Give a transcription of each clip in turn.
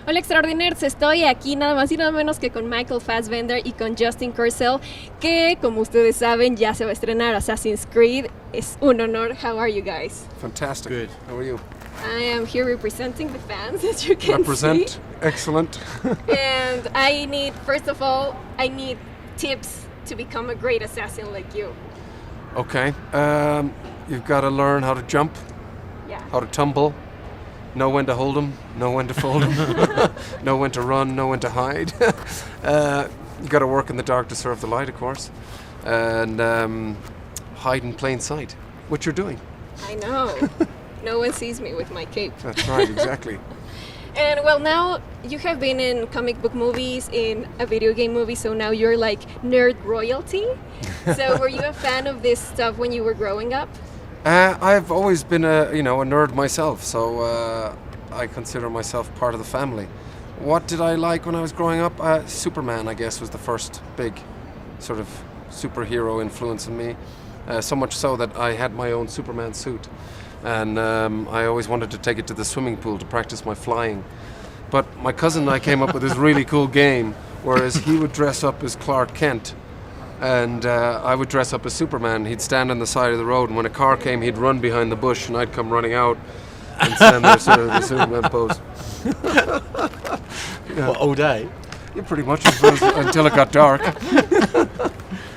Hola Extraordinerd, estoy aquí nada más y nada menos que con Michael Fassbender y con Justin Kurzel, que como ustedes saben ya se va a estrenar Assassin's Creed. Es un honor. How are you guys? Fantastic. Good. How are you? I am here representing the fans, as you can Represent. see. Excellent. And I need, first of all, I need tips to become a great assassin like you. Okay. You've got to learn how to jump, Yeah. how to tumble, know when to hold 'em, know when to fold 'em, know when to run, know when to hide. You got to work in the dark to serve the light, of course, and hide in plain sight, which you're doing. I know. No one sees me with my cape. That's right, exactly. And well, now you have been in comic book movies, in a video game movie, so now you're like nerd royalty. So were you a fan of this stuff when you were growing up? I've always been a nerd myself, so I consider myself part of the family. What did I like when I was growing up? Superman, I guess, was the first big sort of superhero influence in me. So much so that I had my own Superman suit, and I always wanted to take it to the swimming pool to practice my flying. But my cousin and I came up with this really cool game, whereas he would dress up as Clark Kent, and I would dress up as Superman. He'd stand on the side of the road, and when a car came, he'd run behind the bush, and I'd come running out and stand there sort of the Superman pose. What, all day? Yeah, pretty much until it got dark.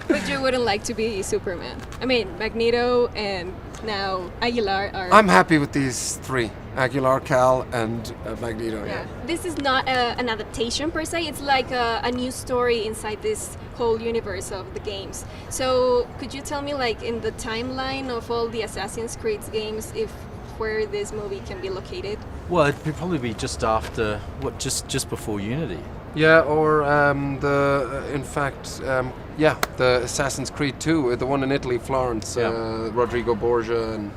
But you wouldn't like to be Superman. I mean, Magneto and now Aguilar are... I'm happy with these three: Aguilar, Cal, and Magneto. Yeah. This is not an adaptation per se, it's like a new story inside this whole universe of the games. So could you tell me, like, in the timeline of all the Assassin's Creed games, if where this movie can be located? Well, it'd probably be just after, just before Unity. Yeah, or the Assassin's Creed 2, the one in Italy, Florence, Yeah. Rodrigo Borgia and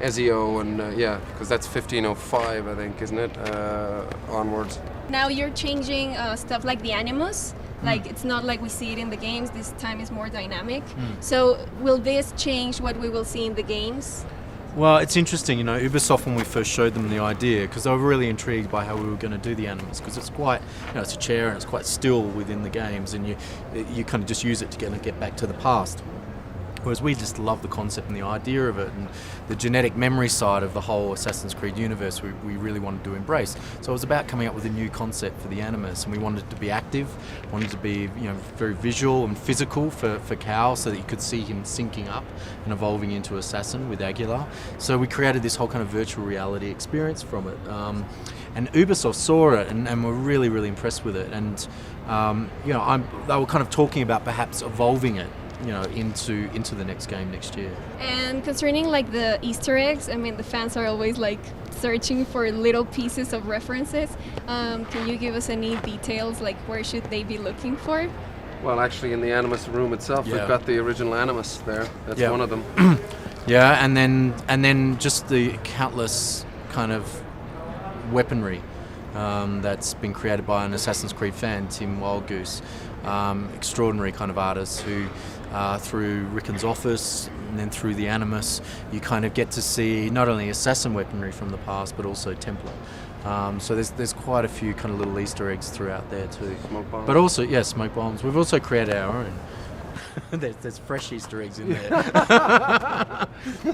Ezio, and because that's 1505, I think, isn't it? Onwards. Now you're changing stuff like the Animus. Like, it's not like we see it in the games, this time is more dynamic. So will this change what we will see in the games? Well, it's interesting, Ubisoft, when we first showed them the idea, because they were really intrigued by how we were going to do the Animus, because it's quite, it's a chair and it's quite still within the games, and you kind of just use it to get back to the past. Whereas we just love the concept and the idea of it, and the genetic memory side of the whole Assassin's Creed universe we really wanted to embrace. So it was about coming up with a new concept for the Animus, and we wanted it to be active, wanted it to be very visual and physical for Cal, so that you could see him syncing up and evolving into assassin with Aguilar. So we created this whole kind of virtual reality experience from it. And Ubisoft saw it and were really, really impressed with it. And they were kind of talking about perhaps evolving it into the next game next year. And concerning like the Easter eggs, I mean, the fans are always like searching for little pieces of references. Can you give us any details, like where should they be looking for? Well, actually, in the Animus room itself, Yeah. we've got the original Animus there. That's Yeah. one of them. Yeah, and then just the countless kind of weaponry that's been created by an Assassin's Creed fan, Tim Wildgoose, extraordinary kind of artist who, through Rickon's office and then through the Animus, you kind of get to see not only assassin weaponry from the past but also Templar. So there's quite a few kind of little Easter eggs throughout there too. Smoke bombs. But also, smoke bombs. We've also created our own. There's fresh Easter eggs in there.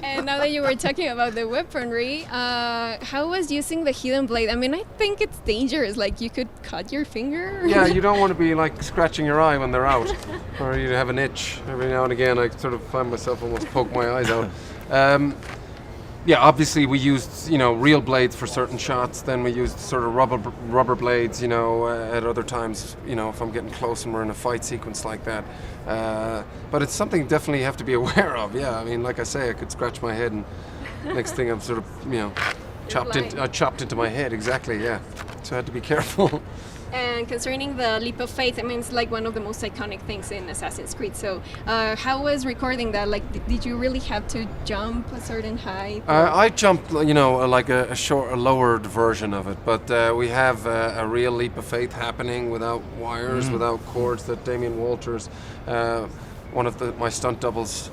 And now that you were talking about the weaponry, how was using the hidden blade? I mean, I think it's dangerous. Like, you could cut your finger. Yeah, you don't want to be like scratching your eye when they're out, or you have an itch. Every now and again, I sort of find myself almost poke my eyes out. Obviously we used real blades for certain shots. Then we used sort of rubber blades, at other times. If I'm getting close and we're in a fight sequence like that. But it's something definitely you have to be aware of. Yeah, I mean, like I say, I could scratch my head, and next thing I'm sort of chopped into my head. Exactly. Yeah. So I had to be careful. And concerning the leap of faith, I mean, it's like one of the most iconic things in Assassin's Creed. So how was recording that? Like, did you really have to jump a certain height? I jumped, like a lowered version of it. But we have a real leap of faith happening without wires, without cords, that Damien Walters, one of my stunt doubles,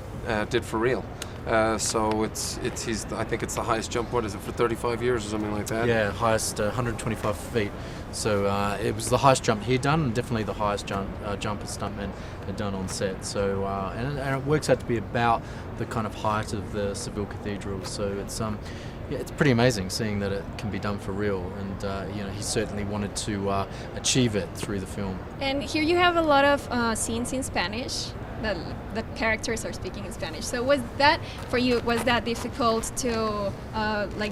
did for real. So I think it's the highest jump. What is it, for 35 years or something like that? Yeah, highest 125 feet. So it was the highest jump he'd done, and definitely the highest jump a stuntman had done on set. So and it works out to be about the kind of height of the Seville Cathedral. So it's it's pretty amazing seeing that it can be done for real, and he certainly wanted to achieve it through the film. And here you have a lot of scenes in Spanish. The characters are speaking in Spanish. So was that for you? Was that difficult to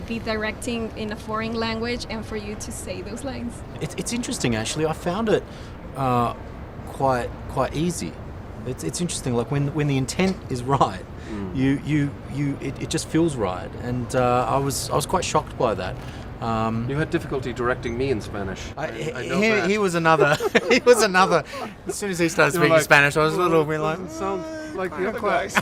be directing in a foreign language and for you to say those lines? It's interesting actually. I found it quite easy. It's interesting. Like when the intent is right, it just feels right, and I was quite shocked by that. You had difficulty directing me in Spanish. He was another. He was another. As soon as he started speaking Spanish, I was a little bit like, sound like the other guys.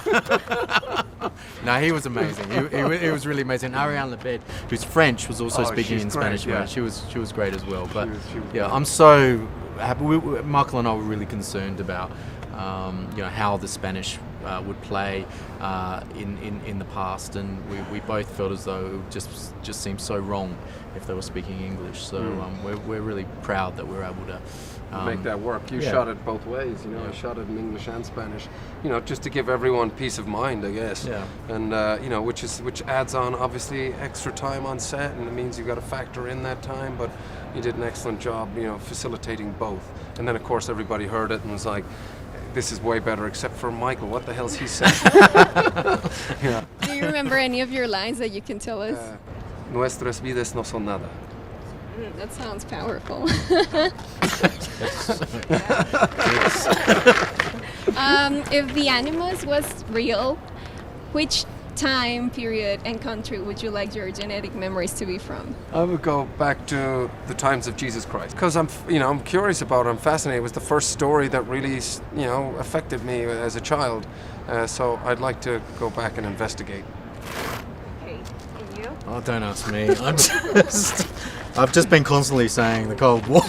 No, he was amazing. He was really amazing. Ariane Lebed, who's French, was also speaking in Spanish. Great, yeah. She was great as well. But she was yeah, great. I'm so happy. Michael and I were really concerned about how the Spanish would play in the past, and we both felt as though it would just seemed so wrong if they were speaking English. So we're really proud that we're able to make that work. You shot it both ways, I shot it in English and Spanish, just to give everyone peace of mind, I guess. Yeah. And which adds on obviously extra time on set, and it means you've got to factor in that time, but you did an excellent job, facilitating both. And then of course everybody heard it and was like, this is way better, except for Michael. What the hell's he saying? Yeah. Do you remember any of your lines that you can tell us? Nuestras vidas no son nada. That sounds powerful. If the animus was real, which time period and country would you like your genetic memories to be from? I would go back to the times of Jesus Christ, because I'm curious about it. I'm fascinated. It was the first story that really, affected me as a child. So I'd like to go back and investigate. Okay, and you? Oh, don't ask me. I've just been constantly saying the Cold War.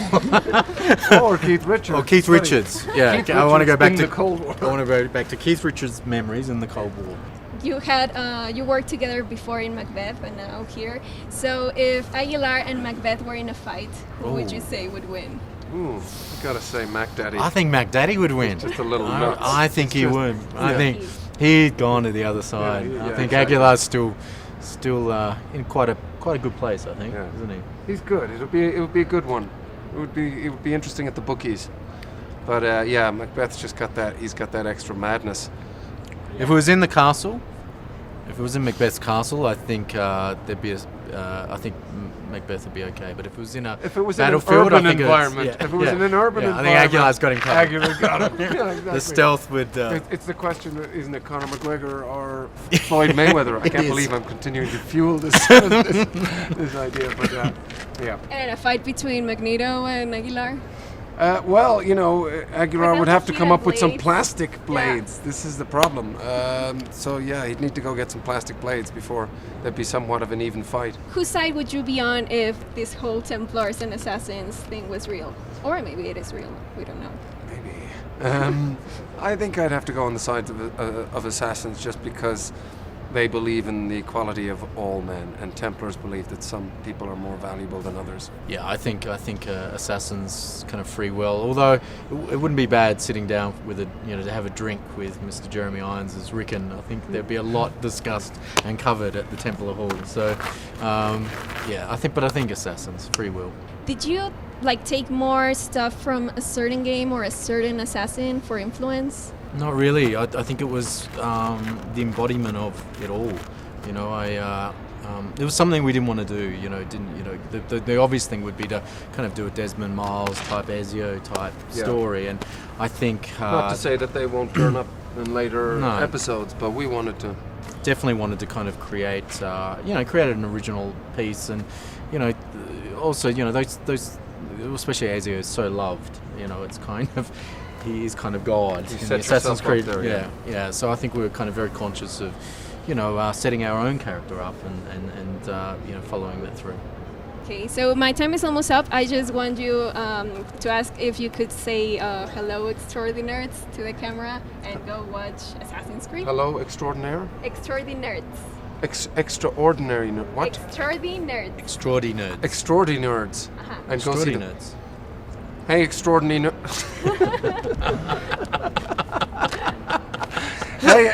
Or Keith Richards. Or Keith Richards. Yeah, Keith I want to go back in to the Cold War. I want to go back to Keith Richards' memories in the Cold War. You had you worked together before in Macbeth and now here. So if Aguilar and Macbeth were in a fight, who would you say would win? Ooh, I gotta say Mac Daddy. I think Mac Daddy would win. Just a little nuts. I think he would. I think he'd gone to the other side. Yeah, I think exactly. Aguilar's still in quite a good place. I think, isn't he? He's good. It would be a good one. It would be interesting at the bookies. But Macbeth's just got that. He's got that extra madness. If it was in the castle, if it was in Macbeth's castle, I think there'd be I think Macbeth would be okay. But if it was in a battlefield, in an urban I think environment, if it was in an urban environment, I think Aguilar's got him covered. Aguilar got him. Yeah, exactly. The stealth would. It's the question: isn't it Conor McGregor or Floyd Mayweather? I can't believe I'm continuing to fuel this idea, but yeah. And a fight between Magneto and Aguilar? Aguilar would have to come up with some blades. plastic blades. Yeah. This is the problem. He'd need to go get some plastic blades before there'd be somewhat of an even fight. Whose side would you be on if this whole Templars and Assassins thing was real? Or maybe it is real. We don't know. Maybe. I think I'd have to go on the side of Assassins, just because they believe in the equality of all men, and Templars believe that some people are more valuable than others. Yeah, I think Assassin's kind of free will. Although it wouldn't be bad sitting down with to have a drink with Mr. Jeremy Irons as Rickon. I think there'd be a lot discussed and covered at the Templar Hall. So, I think Assassin's free will. Did you take more stuff from a certain game or a certain assassin for influence? Not really. I think it was the embodiment of it all. It was something we didn't want to do. The obvious thing would be to kind of do a Desmond Miles type, Ezio type story, and I think not to say that they won't turn up in later episodes, but we definitely wanted to kind of create an original piece, and also those especially Ezio is so loved. It's kind of. He is kind of God in the Assassin's Creed. There, So I think we were kind of very conscious of, setting our own character up and following that through. Okay, so my time is almost up. I just want you to ask if you could say hello, Extraordinards, to the camera and go watch Assassin's Creed. Hello, Extraordinaire? Extraordinards. Extraordinary. What? Extraordinards. Extraordinerd. Extraordinards. Uh-huh. And go see them. Extraordinards. Hey, Hey,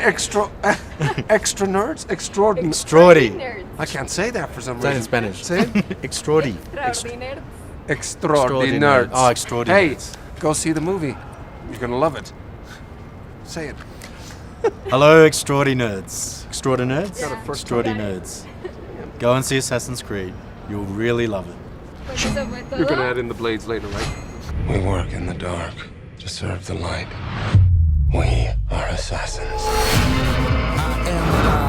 extra nerds? Extraordinary. Extraordi. Nerds. I can't say that for some Say it reason. in Spanish. Say it. Extraordi. Extraordinards. Extraordinary. Oh, extraordinary. Hey, go see the movie. You're gonna love it. Say it. Hello, Extraordinards. Extraordinards? Yeah. Extraordinards. Go and see Assassin's Creed. You'll really love it. You're gonna add in the blades later, right? We work in the dark to serve the light. We are assassins. I am the